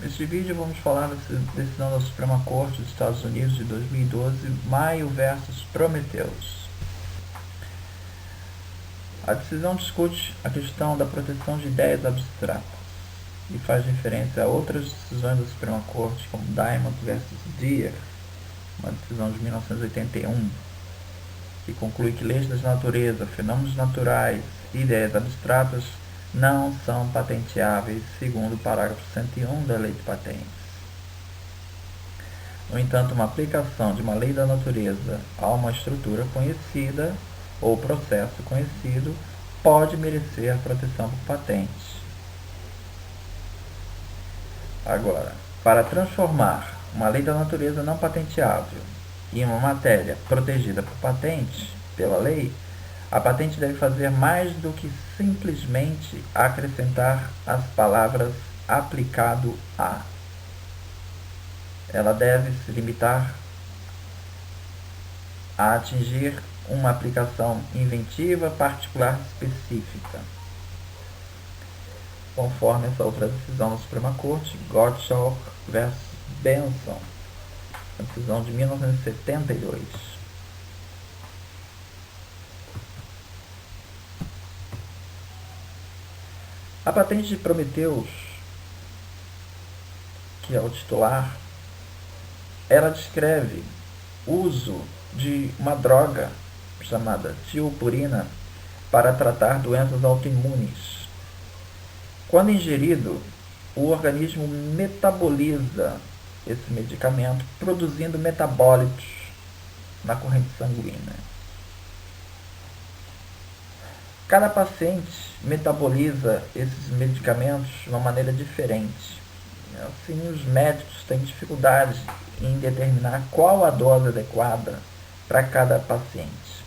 Neste vídeo vamos falar da decisão da Suprema Corte dos Estados Unidos de 2012, Maio versus Prometheus. A decisão discute a questão da proteção de ideias abstratas e faz referência a outras decisões da Suprema Corte, como Diamond versus Deere, uma decisão de 1981, que conclui que leis da natureza, fenômenos naturais e ideias abstratas não são patenteáveis, segundo o parágrafo 101 da Lei de Patentes. No entanto, uma aplicação de uma lei da natureza a uma estrutura conhecida ou processo conhecido pode merecer proteção por patente. Agora, para transformar uma lei da natureza não patenteável em uma matéria protegida por patente, pela lei, a patente deve fazer mais do que simplesmente acrescentar as palavras aplicado a. Ela deve se limitar a atingir uma aplicação inventiva, particular, específica, conforme essa outra decisão da Suprema Corte, Gottschalk versus Benson, a decisão de 1972. A patente de Prometheus, que é o titular, ela descreve o uso de uma droga chamada tiopurina para tratar doenças autoimunes. Quando ingerido, o organismo metaboliza esse medicamento, produzindo metabólitos na corrente sanguínea. Cada paciente metaboliza esses medicamentos de uma maneira diferente. Assim, os médicos têm dificuldade em determinar qual a dose adequada para cada paciente.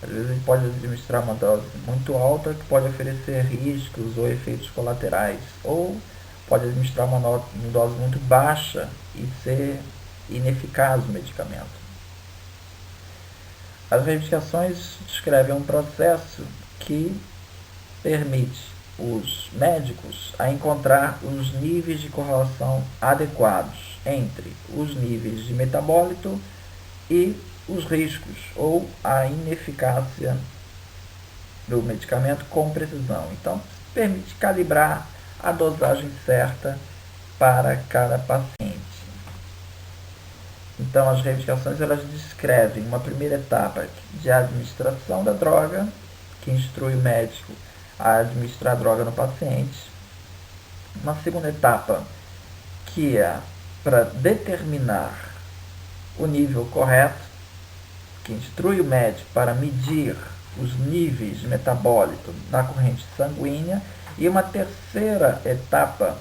Às vezes ele pode administrar uma dose muito alta que pode oferecer riscos ou efeitos colaterais, ou pode administrar uma dose muito baixa e ser ineficaz o medicamento. As reivindicações descrevem um processo que permite os médicos a encontrar os níveis de correlação adequados entre os níveis de metabólito e os riscos ou a ineficácia do medicamento com precisão. Então, permite calibrar a dosagem certa para cada paciente. Então, as reivindicações elas descrevem uma primeira etapa de administração da droga, que instrui o médico a administrar a droga no paciente. Uma segunda etapa, que é para determinar o nível correto, que instrui o médico para medir os níveis de metabólito na corrente sanguínea. E uma terceira etapa,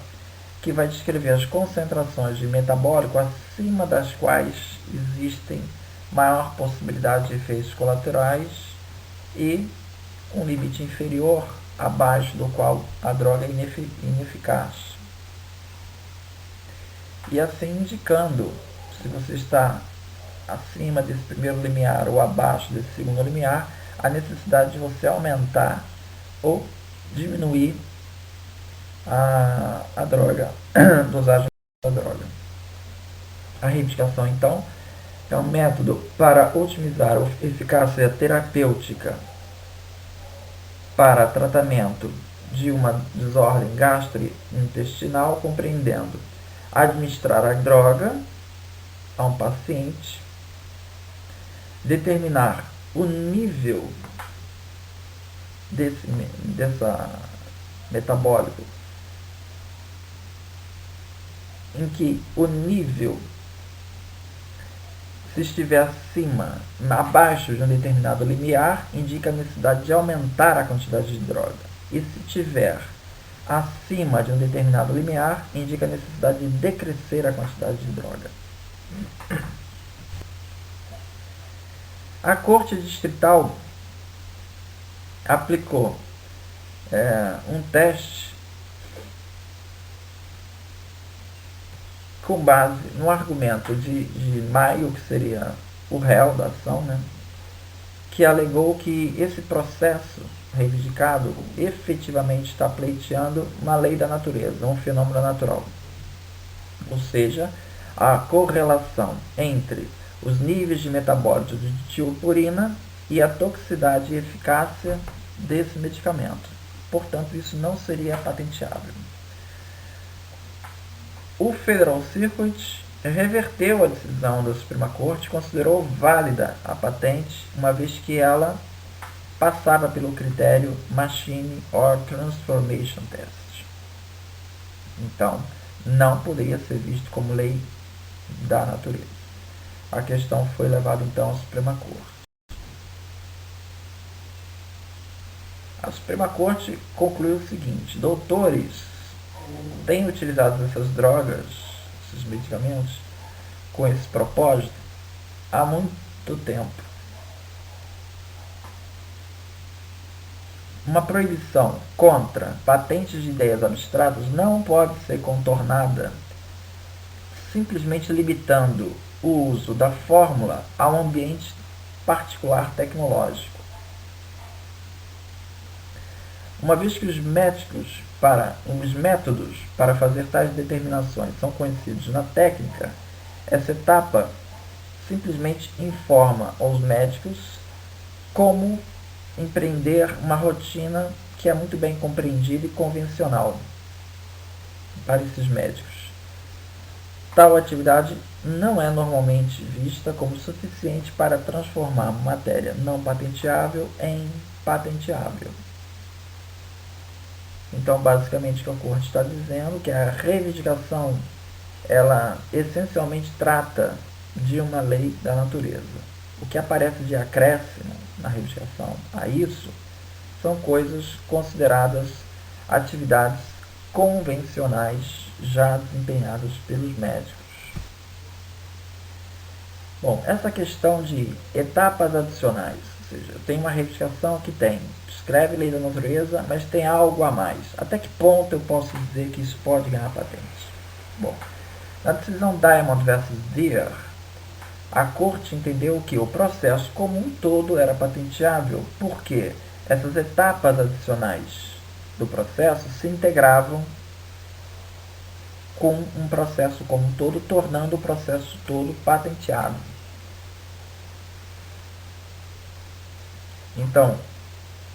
que vai descrever as concentrações de metabólico acima das quais existem maior possibilidade de efeitos colaterais e um limite inferior abaixo do qual a droga é ineficaz. E assim indicando se você está acima desse primeiro limiar ou abaixo desse segundo limiar, a necessidade de você aumentar ou diminuir a droga, a dosagem da droga. A reivindicação, então, é um método para otimizar a eficácia terapêutica para tratamento de uma desordem gastrointestinal, compreendendo administrar a droga a um paciente, determinar o nível dessa metabólico, em que o nível, se estiver abaixo de um determinado limiar, indica a necessidade de aumentar a quantidade de droga. E se estiver acima de um determinado limiar, indica a necessidade de decrescer a quantidade de droga. A Corte Distrital aplicou um teste com base no argumento de Maio, que seria o réu da ação, que alegou que esse processo reivindicado efetivamente está pleiteando uma lei da natureza, um fenômeno natural. ou seja, a correlação entre os níveis de metabólitos de ditilpurina e a toxicidade e eficácia desse medicamento. Portanto, isso não seria patenteável. O Federal Circuit reverteu a decisão da Suprema Corte e considerou válida a patente, uma vez que ela passava pelo critério Machine or Transformation Test. Então, não poderia ser visto como lei da natureza. A questão foi levada então à Suprema Corte. A Suprema Corte concluiu o seguinte: doutores têm utilizado essas drogas, esses medicamentos, com esse propósito há muito tempo. Uma proibição contra patentes de ideias abstratas não pode ser contornada simplesmente limitando o uso da fórmula a um ambiente particular tecnológico. Uma vez que os métodos para fazer tais determinações são conhecidos na técnica, essa etapa simplesmente informa aos médicos como empreender uma rotina que é muito bem compreendida e convencional para esses médicos. Tal atividade não é normalmente vista como suficiente para transformar uma matéria não patenteável em patenteável. Então, basicamente, o que a Corte está dizendo é que a reivindicação, ela essencialmente trata de uma lei da natureza. O que aparece de acréscimo na reivindicação a isso são coisas consideradas atividades convencionais já desempenhadas pelos médicos. Bom, essa questão de etapas adicionais, ou seja, tem uma reivindicação que descreve lei da natureza, mas tem algo a mais. Até que ponto eu posso dizer que isso pode ganhar patente? Bom, na decisão Diamond versus Deere, a Corte entendeu que o processo como um todo era patenteável porque essas etapas adicionais do processo se integravam com um processo como um todo, tornando o processo todo patenteado. Então,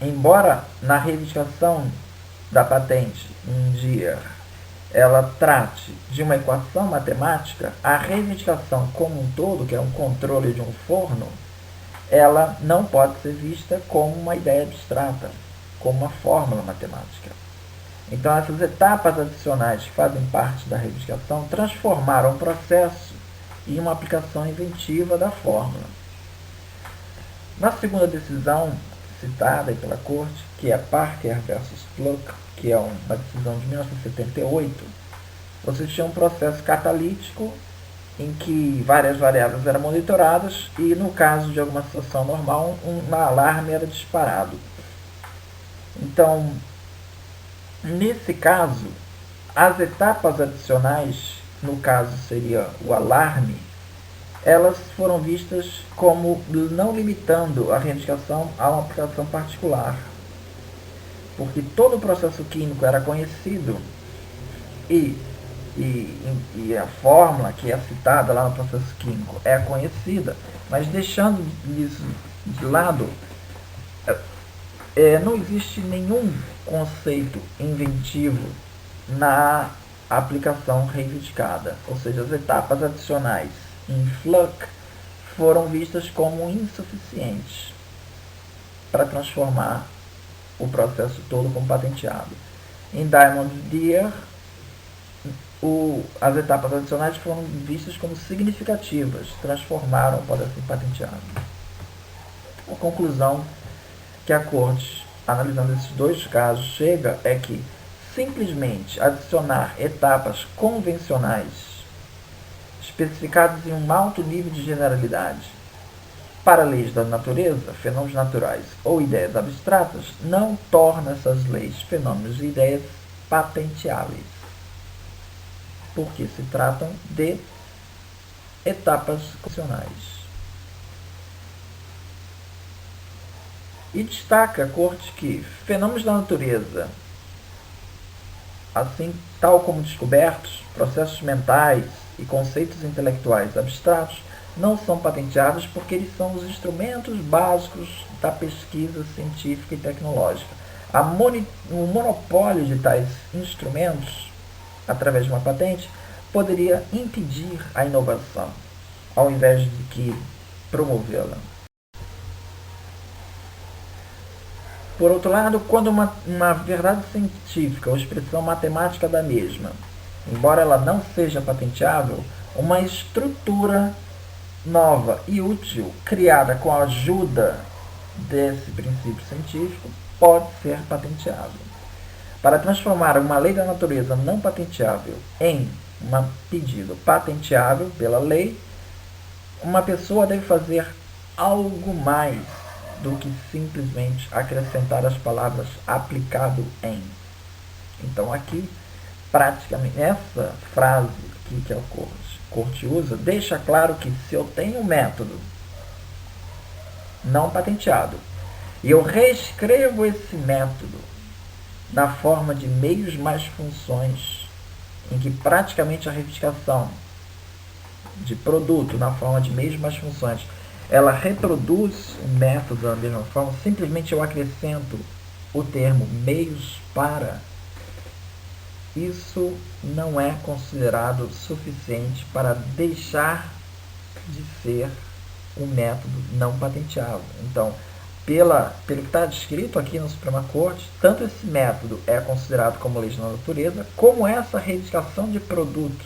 embora na reivindicação da patente um dia ela trate de uma equação matemática, a reivindicação como um todo, que é um controle de um forno, ela não pode ser vista como uma ideia abstrata, como uma fórmula matemática. Então, essas etapas adicionais que fazem parte da reivindicação transformaram o processo em uma aplicação inventiva da fórmula. Na segunda decisão citada pela Corte, que é Parker versus Fluke, que é uma decisão de 1978, você tinha um processo catalítico em que várias variáveis eram monitoradas e, no caso de alguma situação normal, um alarme era disparado. Então, nesse caso, as etapas adicionais, no caso seria o alarme, elas foram vistas como não limitando a reivindicação a uma aplicação particular, porque todo o processo químico era conhecido e a fórmula que é citada lá no processo químico é conhecida, mas deixando isso de lado, não existe nenhum conceito inventivo na aplicação reivindicada, ou seja, as etapas adicionais em Fluke foram vistas como insuficientes para transformar o processo todo como patenteado. Em Diamond Deere, as etapas adicionais foram vistas como significativas, transformaram o processo em patenteado. A conclusão que a Corte, analisando esses dois casos, chega é que simplesmente adicionar etapas convencionais especificadas em um alto nível de generalidade para leis da natureza, fenômenos naturais ou ideias abstratas, não torna essas leis, fenômenos e ideias patenteáveis, porque se tratam de etapas convencionais. E destaca a Corte que fenômenos da natureza assim, tal como descobertos, processos mentais e conceitos intelectuais abstratos não são patenteáveis porque eles são os instrumentos básicos da pesquisa científica e tecnológica. O monopólio de tais instrumentos, através de uma patente, poderia impedir a inovação, ao invés de que promovê-la. Por outro lado, quando uma verdade científica ou expressão matemática da mesma, embora ela não seja patenteável, uma estrutura nova e útil, criada com a ajuda desse princípio científico, pode ser patenteável. Para transformar uma lei da natureza não patenteável em um pedido patenteável pela lei, uma pessoa deve fazer algo mais do que simplesmente acrescentar as palavras aplicado em. Então aqui, praticamente, essa frase aqui que a corte usa, deixa claro que se eu tenho um método não patenteado e eu reescrevo esse método na forma de meios mais funções, em que praticamente a reivindicação de produto na forma de meios mais funções, ela reproduz o método da mesma forma, simplesmente eu acrescento o termo meios para, isso não é considerado suficiente para deixar de ser um método não patenteável. Então, pelo que está descrito aqui na Suprema Corte, tanto esse método é considerado como lei da natureza, como essa reivindicação de produto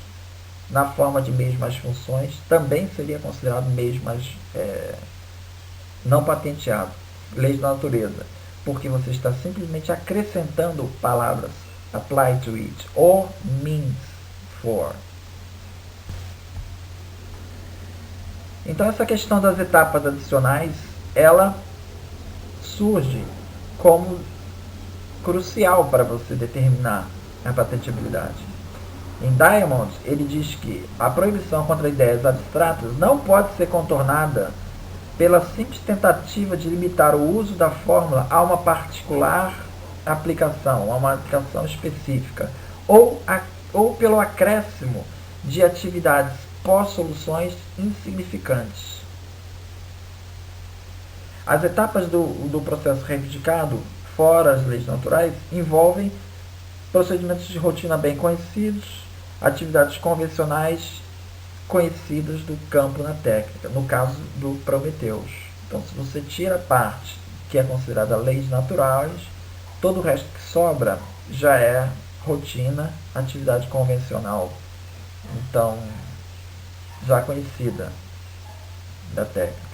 na forma de meios mais funções também seria considerado meios mais não patenteado, lei da natureza, porque você está simplesmente acrescentando palavras apply to it or means for. Então essa questão das etapas adicionais, ela surge como crucial para você determinar a patentabilidade. Em Diamond, ele diz que a proibição contra ideias abstratas não pode ser contornada pela simples tentativa de limitar o uso da fórmula a uma particular aplicação, a uma aplicação específica, ou pelo acréscimo de atividades pós-soluções insignificantes. As etapas do processo reivindicado, fora as leis naturais, envolvem procedimentos de rotina bem conhecidos, atividades convencionais conhecidas do campo na técnica, no caso do Prometheus. Então, se você tira a parte que é considerada leis naturais, todo o resto que sobra já é rotina, atividade convencional, então já conhecida da técnica.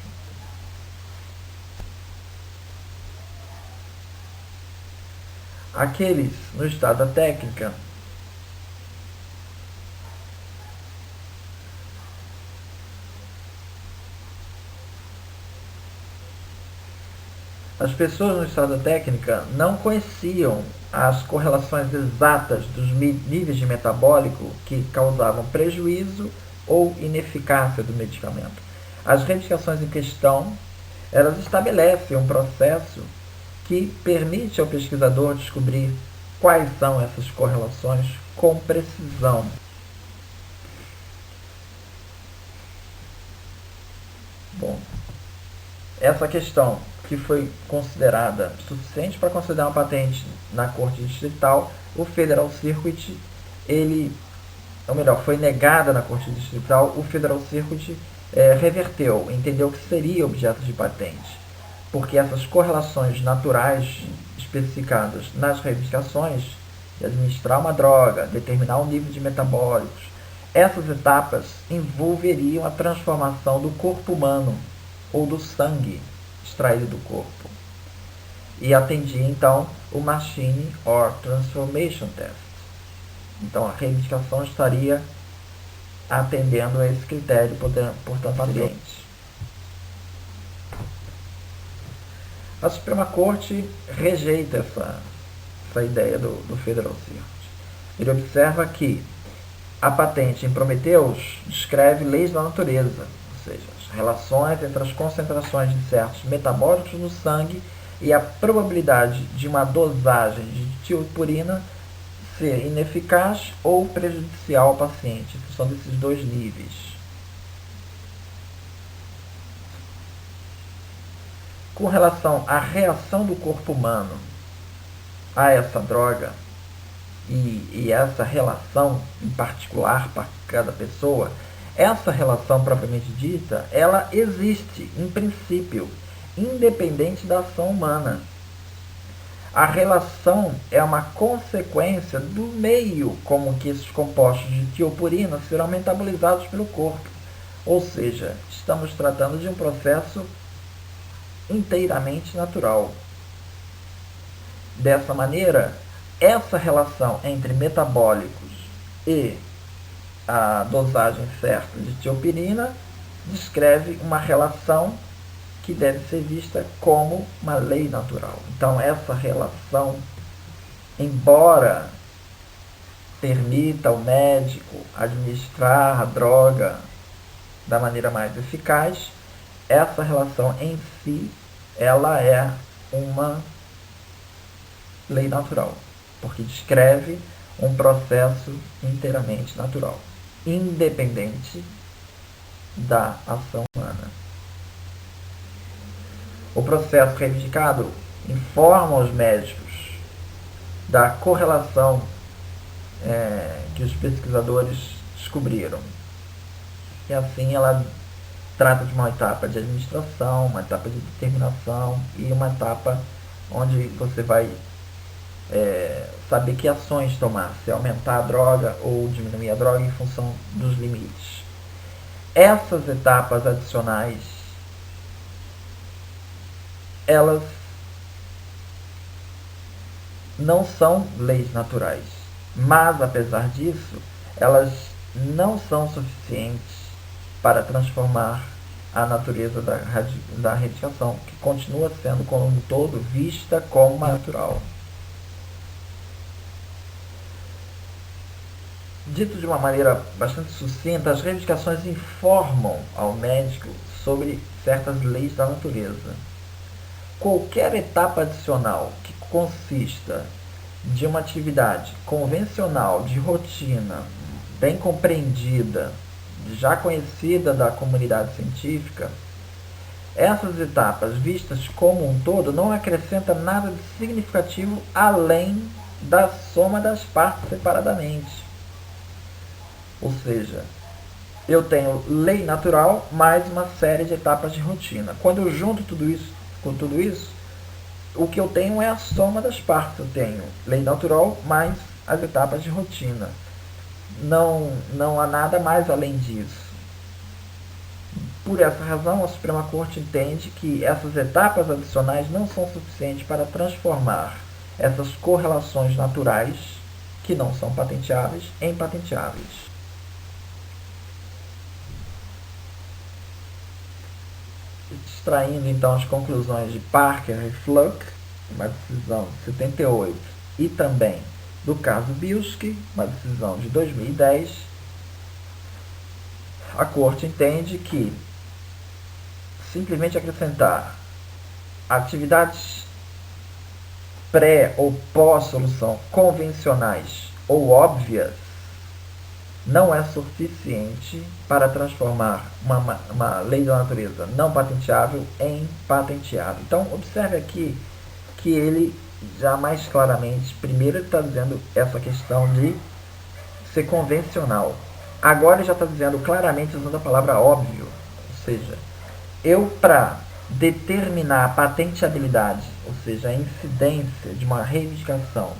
Aqueles no estado da técnica as pessoas no estado da técnica não conheciam as correlações exatas dos níveis de metabólico que causavam prejuízo ou ineficácia do medicamento. As reivindicações em questão, elas estabelecem um processo que permite ao pesquisador descobrir quais são essas correlações com precisão. Bom, essa questão que foi considerada suficiente para considerar uma patente na Corte Distrital, o Federal Circuit, foi negada na Corte Distrital, o Federal Circuit reverteu, entendeu que seria objeto de patente, porque essas correlações naturais especificadas nas reivindicações, de administrar uma droga, determinar o nível de metabólicos, essas etapas envolveriam a transformação do corpo humano ou do sangue extraído do corpo, e atendia então o Machine or Transformation Test. Então a reivindicação estaria atendendo a esse critério, portanto, ambiente. A Suprema Corte rejeita essa ideia do Federal Circuit. Ele observa que a patente em Prometheus descreve leis da natureza, ou seja, as relações entre as concentrações de certos metabólicos no sangue e a probabilidade de uma dosagem de tioepurina ser ineficaz ou prejudicial ao paciente. São desses dois níveis. Com relação à reação do corpo humano a essa droga, e essa relação em particular para cada pessoa, essa relação propriamente dita, ela existe em princípio, independente da ação humana. A relação é uma consequência do meio como que esses compostos de tiopurina serão metabolizados pelo corpo. Ou seja, estamos tratando de um processo inteiramente natural. Dessa maneira, essa relação entre metabólicos e a dosagem certa de tiopurina descreve uma relação que deve ser vista como uma lei natural. Então, essa relação, embora permita ao médico administrar a droga da maneira mais eficaz, essa relação em si, ela é uma lei natural, porque descreve um processo inteiramente natural, independente da ação humana. O processo reivindicado informa os médicos da correlação que os pesquisadores descobriram. E assim ela trata de uma etapa de administração, uma etapa de determinação e uma etapa onde você vai saber que ações tomar, se aumentar a droga ou diminuir a droga em função dos limites. Essas etapas adicionais, elas não são leis naturais, mas apesar disso, elas não são suficientes para transformar a natureza da reivindicação, que continua sendo como um todo vista como natural. Dito de uma maneira bastante sucinta, as reivindicações informam ao médico sobre certas leis da natureza. Qualquer etapa adicional que consista de uma atividade convencional, de rotina, bem compreendida, já conhecida da comunidade científica, essas etapas vistas como um todo não acrescentam nada de significativo além da soma das partes separadamente. Ou seja, eu tenho lei natural mais uma série de etapas de rotina. Quando eu junto tudo isso com tudo isso, o que eu tenho é a soma das partes. Eu tenho lei natural mais as etapas de rotina. Não há nada mais além disso. Por essa razão, a Suprema Corte entende que essas etapas adicionais não são suficientes para transformar essas correlações naturais, que não são patenteáveis, em patenteáveis. Extraindo então as conclusões de Parker e Fluke, uma decisão de 78, e também do caso Bilski, uma decisão de 2010, a Corte entende que simplesmente acrescentar atividades pré ou pós-solução convencionais ou óbvias não é suficiente para transformar uma lei da natureza não patenteável em patenteável. Então, observe aqui que ele já mais claramente, primeiro ele está dizendo essa questão de ser convencional. Agora ele já está dizendo claramente, usando a palavra óbvio. Ou seja, eu para determinar a patenteabilidade, ou seja, a incidência de uma reivindicação,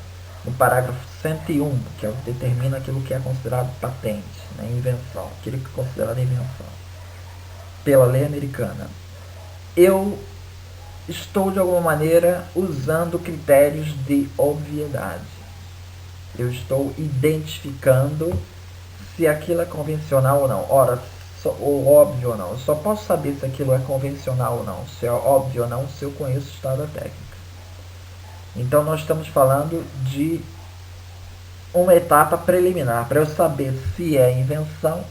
no parágrafo 101, que é o que determina aquilo que é considerado patente, né, invenção, aquilo que é considerado invenção, pela lei americana, eu estou de alguma maneira usando critérios de obviedade. Eu estou identificando se aquilo é convencional ou não. Ora, ou óbvio ou não. Eu só posso saber se aquilo é convencional ou não, se é óbvio ou não, se eu conheço o estado da técnica. Então nós estamos falando de uma etapa preliminar. Para eu saber se é invenção,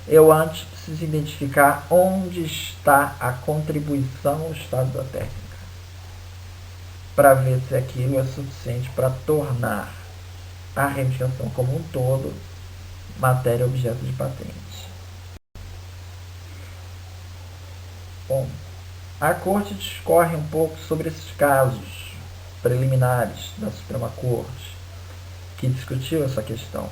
eu antes preciso identificar onde está a contribuição ao estado da técnica, para ver se aquilo é suficiente para tornar a reivindicação como um todo, matéria objeto de patente. Bom, a Corte discorre um pouco sobre esses casos preliminares da Suprema Corte, que discutiu essa questão.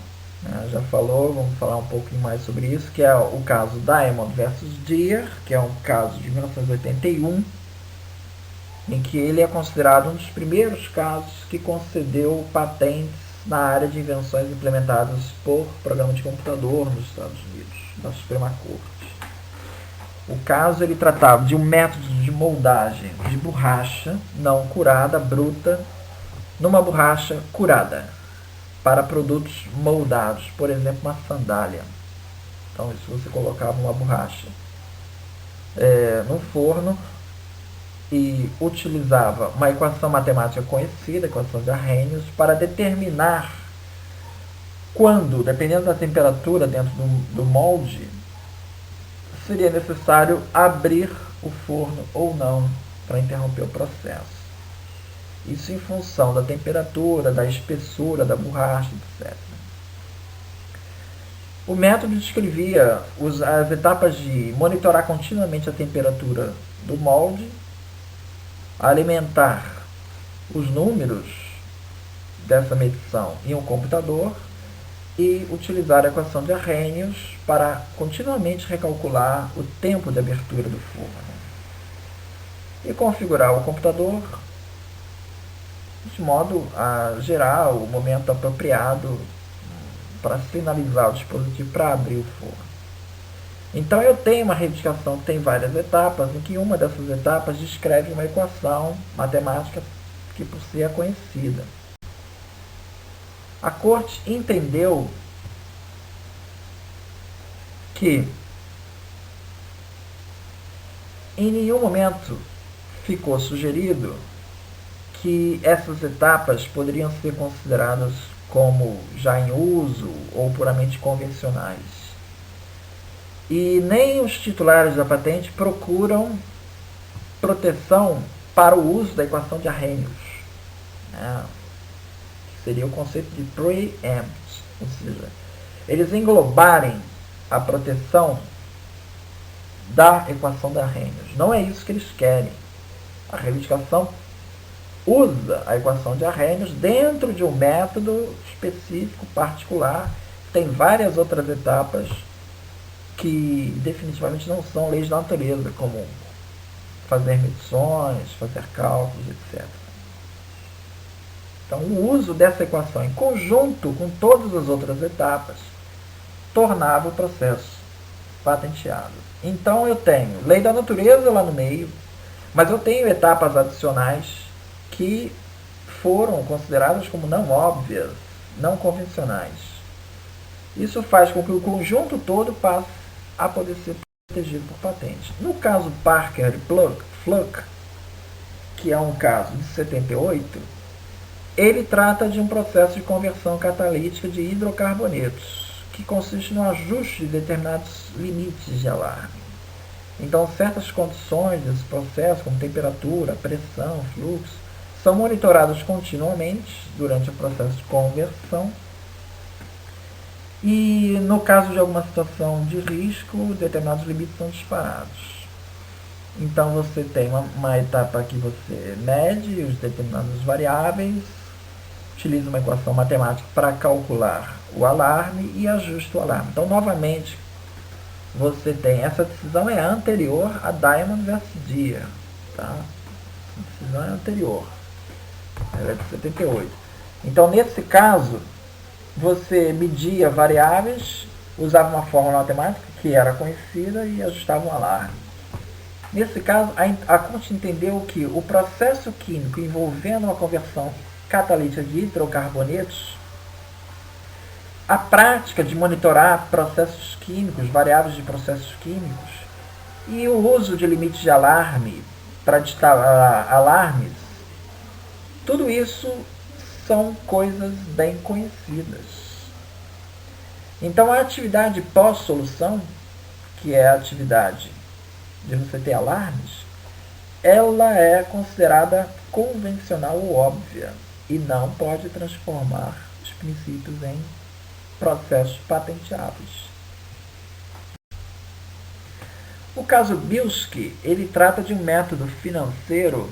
Já falou, vamos falar um pouquinho mais sobre isso, que é o caso Diamond versus Deere, que é um caso de 1981, em que ele é considerado um dos primeiros casos que concedeu patentes na área de invenções implementadas por programa de computador nos Estados Unidos, da Suprema Corte. O caso ele tratava de um método de moldagem de borracha não curada, bruta, numa borracha curada, para produtos moldados, por exemplo, uma sandália. Então, se você colocava uma borracha no forno e utilizava uma equação matemática conhecida, a equação de Arrhenius, para determinar quando, dependendo da temperatura dentro do molde, seria necessário abrir o forno ou não para interromper o processo. Isso em função da temperatura, da espessura da borracha, etc. O método descrevia as etapas de monitorar continuamente a temperatura do molde, alimentar os números dessa medição em um computador e utilizar a equação de Arrhenius para continuamente recalcular o tempo de abertura do forno e configurar o computador de modo a gerar o momento apropriado para sinalizar o dispositivo para abrir o forno. Então eu tenho uma reivindicação que tem várias etapas, em que uma dessas etapas descreve uma equação matemática que por si é conhecida. A Corte entendeu que em nenhum momento ficou sugerido que essas etapas poderiam ser consideradas como já em uso ou puramente convencionais. E nem os titulares da patente procuram proteção para o uso da equação de Arrhenius, que seria o conceito de preempt, ou seja, eles englobarem a proteção da equação de Arrhenius. Não é isso que eles querem. A reivindicação usa a equação de Arrhenius dentro de um método específico, particular. Tem várias outras etapas que definitivamente não são leis da natureza, como fazer medições, fazer cálculos, etc. Então, o uso dessa equação em conjunto com todas as outras etapas tornava o processo patenteado. Então, eu tenho lei da natureza lá no meio, mas eu tenho etapas adicionais que foram consideradas como não óbvias, não convencionais. Isso faz com que o conjunto todo passe a poder ser protegido por patente. No caso Parker e Fluke, que é um caso de 78, ele trata de um processo de conversão catalítica de hidrocarbonetos, que consiste no ajuste de determinados limites de alarme. Então, certas condições desse processo, como temperatura, pressão, fluxo, são monitoradas continuamente durante o processo de conversão. E, no caso de alguma situação de risco, determinados limites são disparados. Então, você tem uma etapa que você mede os determinados variáveis, utiliza uma equação matemática para calcular o alarme e ajusta o alarme. Então, novamente, você tem, essa decisão é anterior a Diamond versus Deere, tá? A decisão é anterior, ela é de 78. Então, nesse caso, você media variáveis, usava uma fórmula matemática que era conhecida e ajustava um alarme. Nesse caso, a Corte entendeu que o processo químico envolvendo uma conversão catalítica de hidrocarbonetos, a prática de monitorar processos químicos, variáveis de processos químicos, e o uso de limites de alarme para ditar alarmes, tudo isso são coisas bem conhecidas. Então, a atividade pós-solução, que é a atividade de você ter alarmes, ela é considerada convencional ou óbvia e não pode transformar os princípios em processos patenteáveis. O caso Bilski, ele trata de um método financeiro,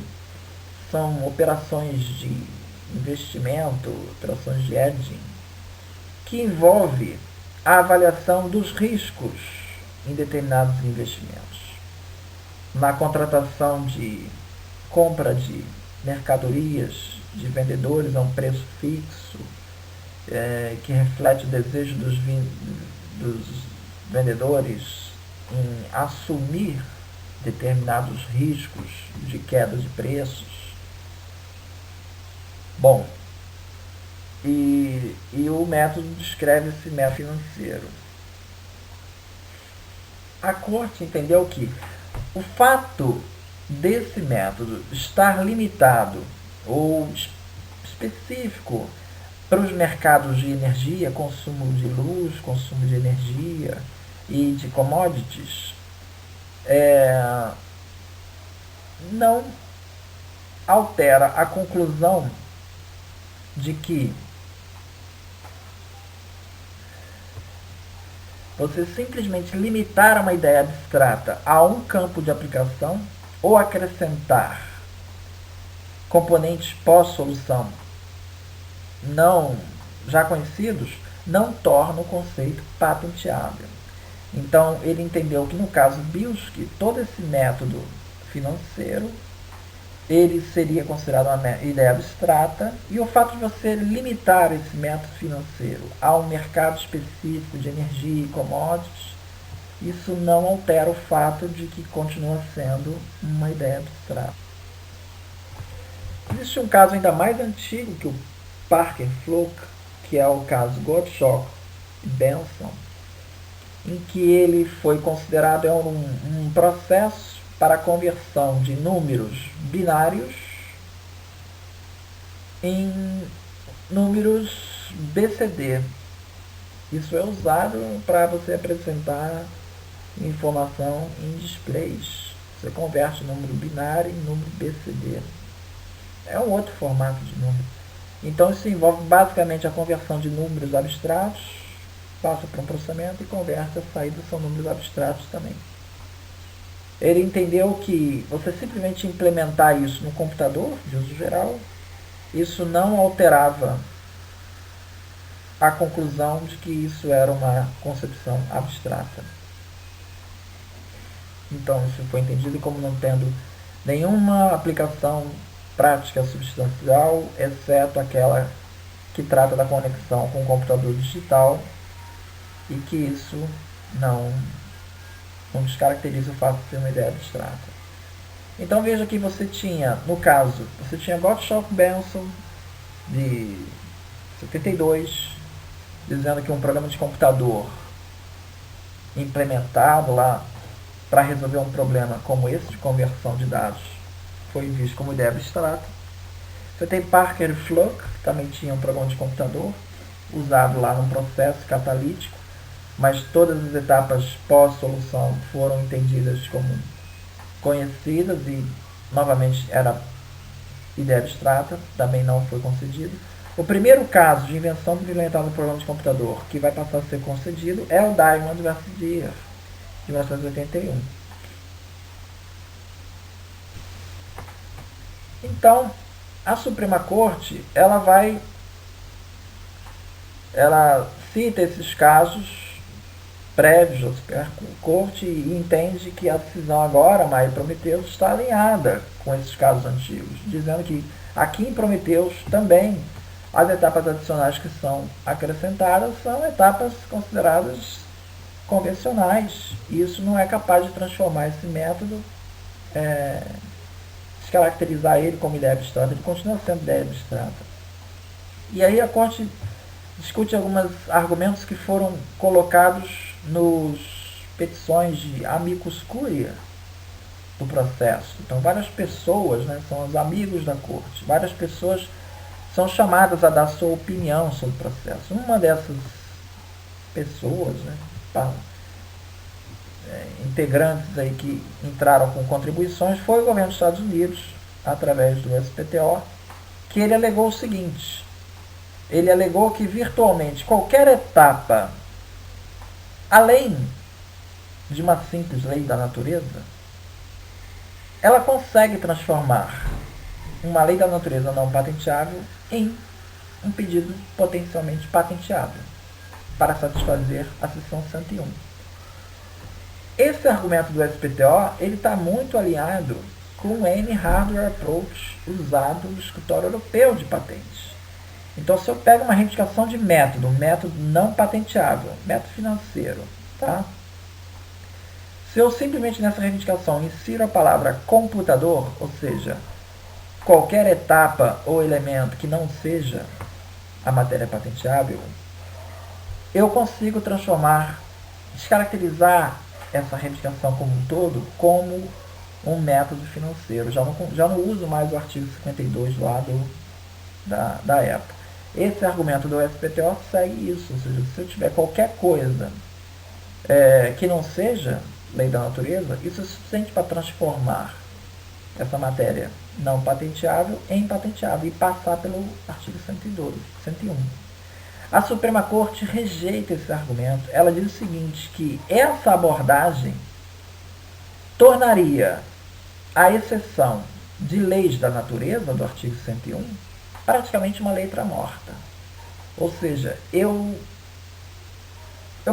são operações de investimento, operações de hedging, que envolve a avaliação dos riscos em determinados investimentos. Na contratação de compra de mercadorias de vendedores a um preço fixo, que reflete o desejo dos vendedores em assumir determinados riscos de queda de preços. Bom, e o método descreve esse método financeiro. A corte entendeu que o fato desse método estar limitado ou específico para os mercados de energia, consumo de luz, consumo de energia e de commodities, não altera a conclusão de que você simplesmente limitar uma ideia abstrata a um campo de aplicação ou acrescentar componentes pós-solução não já conhecidos não torna o conceito patenteável. Então, ele entendeu que no caso Bilski, todo esse método financeiro ele seria considerado uma ideia abstrata, e o fato de você limitar esse método financeiro a um mercado específico de energia e commodities, isso não altera o fato de que continua sendo uma ideia abstrata. Existe um caso ainda mais antigo que o Parker-Fluke, que é o caso Gottschalk e Benson, em que ele foi considerado um processo para a conversão de números binários em números BCD. Isso é usado para você apresentar informação em displays. Você converte número binário em número BCD. É um outro formato de número. Então isso envolve basicamente a conversão de números abstratos, passa para um processamento e converte, as saídas são números abstratos também. Ele entendeu que você simplesmente implementar isso no computador, de uso geral, isso não alterava a conclusão de que isso era uma concepção abstrata. Então, isso foi entendido como não tendo nenhuma aplicação prática substancial, exceto aquela que trata da conexão com o computador digital, e que isso não descaracteriza o fato de ser uma ideia abstrata. Então veja que você tinha, no caso, você tinha Gottschalk Benson, de 72, dizendo que um programa de computador implementado lá para resolver um problema como esse de conversão de dados foi visto como ideia abstrata. Você tem Parker e Fluke, que também tinha um programa de computador usado lá num processo catalítico, mas todas as etapas pós-solução foram entendidas como conhecidas e, novamente, era ideia abstrata, também não foi concedido. O primeiro caso de invenção implementada no programa de computador que vai passar a ser concedido é o Diamond vs. Dyer, de 1981. Então, a Suprema Corte, ela cita esses casos prévios à Suprema Corte e entende que a decisão agora, Maia e Prometheus, está alinhada com esses casos antigos, dizendo que aqui em Prometheus também as etapas adicionais que são acrescentadas são etapas consideradas convencionais, e isso não é capaz de transformar esse método, descaracterizar ele como ideia abstrata, ele continua sendo ideia abstrata. E aí a Corte discute alguns argumentos que foram colocados nos petições de amicus curiae do processo. Então várias pessoas, são os amigos da Corte, várias pessoas são chamadas a dar sua opinião sobre o processo. Uma dessas pessoas, integrantes aí que entraram com contribuições, foi o governo dos Estados Unidos, através do SPTO, que ele alegou o seguinte: ele alegou que virtualmente qualquer etapa, além de uma simples lei da natureza, ela consegue transformar uma lei da natureza não patenteável em um pedido potencialmente patenteável para satisfazer a seção 101. Esse argumento do SPTO está muito alinhado com o N-Hardware Approach usado no escritório europeu de patentes. Então, se eu pego uma reivindicação de método, um método não patenteável, método financeiro, tá? Se eu simplesmente nessa reivindicação insiro a palavra computador, ou seja, qualquer etapa ou elemento que não seja a matéria patenteável, eu consigo descaracterizar essa reivindicação como um todo como um método financeiro. Já não uso mais o artigo 52 lá da época. Esse argumento do SPTO segue isso, ou seja, se eu tiver qualquer coisa que não seja lei da natureza, isso é suficiente para transformar essa matéria não patenteável em patenteável e passar pelo artigo 101. A Suprema Corte rejeita esse argumento. Ela diz o seguinte, que essa abordagem tornaria a exceção de leis da natureza do artigo 101 praticamente uma letra morta. Ou seja, eu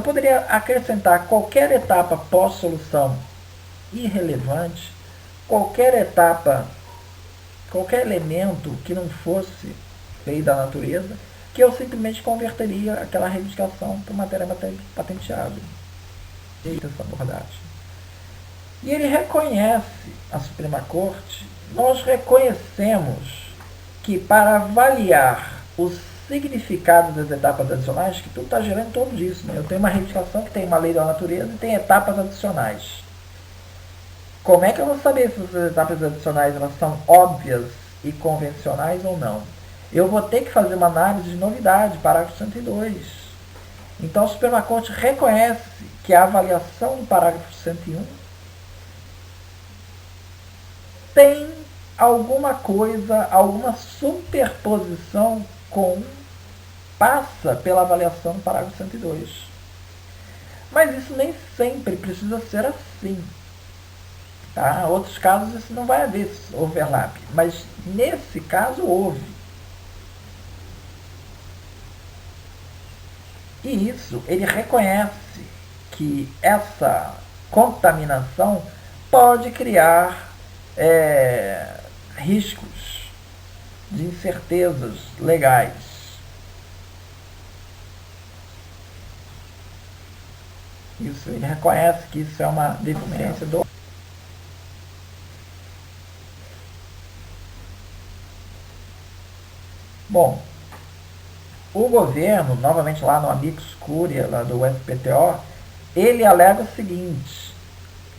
poderia acrescentar qualquer etapa pós-solução irrelevante, qualquer etapa, qualquer elemento que não fosse lei da natureza, que eu simplesmente converteria aquela reivindicação para matéria patenteável. Essa abordagem. E ele reconhece, a Suprema Corte, nós reconhecemos que para avaliar os significado das etapas adicionais, que tudo está gerando em torno disso. Né? Eu tenho uma reivindicação que tem uma lei da natureza e tem etapas adicionais. Como é que eu vou saber se essas etapas adicionais elas são óbvias e convencionais ou não? Eu vou ter que fazer uma análise de novidade, parágrafo 102. Então a Suprema Corte reconhece que a avaliação do parágrafo 101 tem alguma coisa, alguma superposição passa pela avaliação do parágrafo 102. Mas isso nem sempre precisa ser assim. Tá? Em outros casos isso não vai haver overlap, mas nesse caso houve. E isso, ele reconhece que essa contaminação pode criar riscos de incertezas legais. Isso, ele reconhece que isso é uma deficiência do... Bom, o governo, novamente lá no amicus curiae, lá do SPTO, ele alega o seguinte,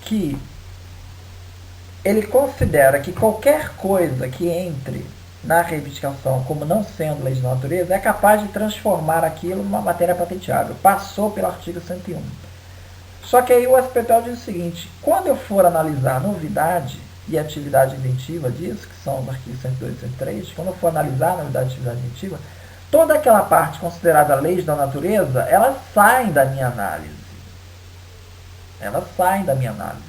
que ele considera que qualquer coisa que entre na reivindicação como não sendo lei de natureza é capaz de transformar aquilo numa matéria patenteável. Passou pelo artigo 101. Só que aí o SPTO diz o seguinte, quando eu for analisar novidade e atividade inventiva disso, que são os artigos 102 e 103, quando eu for analisar novidade e atividade inventiva, toda aquela parte considerada leis da natureza, elas saem da minha análise. Elas saem da minha análise.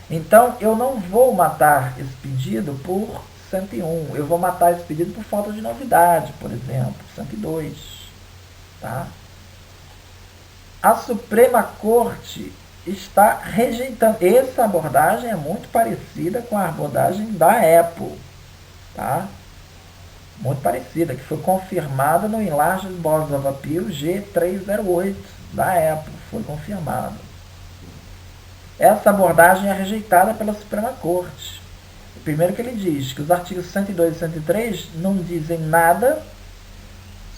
Então, eu não vou matar esse pedido por 101. Eu vou matar esse pedido por falta de novidade, por exemplo, 102. Tá? A Suprema Corte está rejeitando. Essa abordagem é muito parecida com a abordagem da Apple. Tá? Muito parecida, que foi confirmada no Enlarged Board of Appeal G308 da Apple. Foi confirmado. Essa abordagem é rejeitada pela Suprema Corte. Primeiro que ele diz que os artigos 102 e 103 não dizem nada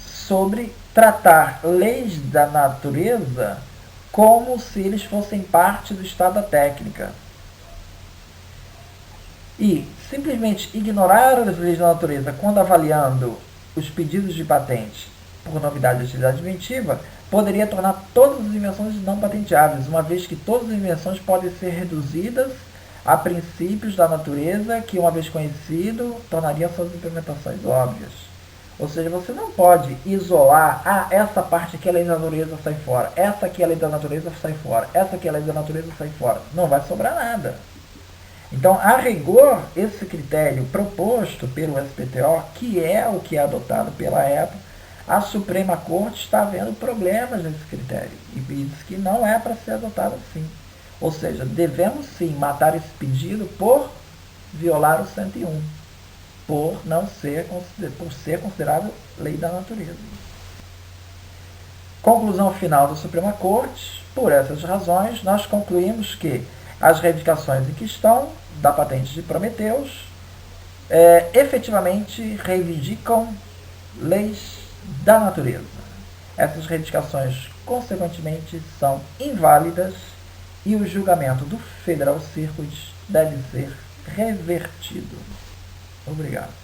sobre tratar leis da natureza como se eles fossem parte do estado da técnica. E simplesmente ignorar as leis da natureza quando avaliando os pedidos de patente por novidade de atividade inventiva poderia tornar todas as invenções não patenteáveis, uma vez que todas as invenções podem ser reduzidas a princípios da natureza que, uma vez conhecido, tornariam suas implementações óbvias. Ou seja, você não pode isolar, essa parte aqui é lei da natureza, sai fora, essa aqui é lei da natureza, sai fora, essa aqui é lei da natureza, sai fora. Não vai sobrar nada. Então, a rigor, esse critério proposto pelo STTO, que é o que é adotado pela época, a Suprema Corte está vendo problemas nesse critério e diz que não é para ser adotado assim. Ou seja, devemos sim matar esse pedido por violar o 101, por ser considerado lei da natureza. Conclusão final da Suprema Corte: por essas razões, nós concluímos que as reivindicações em questão da patente de Prometheus efetivamente reivindicam leis da natureza. Essas reivindicações, consequentemente, são inválidas e o julgamento do Federal Circuit deve ser revertido. Obrigado.